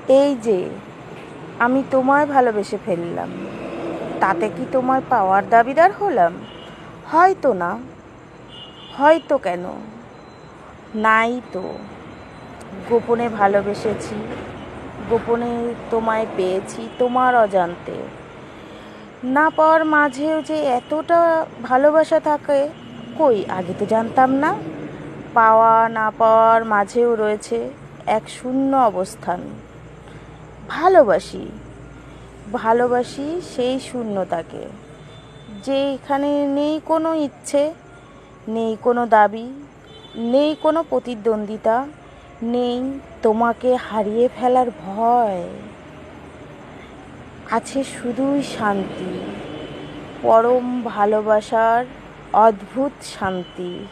এই যে আমি তোমায় ভালোবেসে ফেললাম, তাতে কি তোমায় পাওয়ার দাবিদার হলাম? হয়তো না। হয়তো কেন? নাই তো। গোপনে ভালোবেসেছি, গোপনে তোমায় পেয়েছি তোমার অজান্তে। না পাওয়ার মাঝেও যে এতটা ভালোবাসা থাকে, কই আগে তো জানতাম না। পাওয়া না পাওয়ার মাঝেও রয়েছে এক শূন্য অবস্থান। ভালোবাসি, ভালোবাসি সেই শূন্যতাকে, যেখানে নেই কোনো ইচ্ছে, নেই কোনো দাবি, নেই কোনো প্রতিদ্বন্দ্বিতা, নেই তোমাকে হারিয়ে ফেলার ভয়। আছে শুধুই শান্তি, পরম ভালোবাসার অদ্ভুত শান্তি।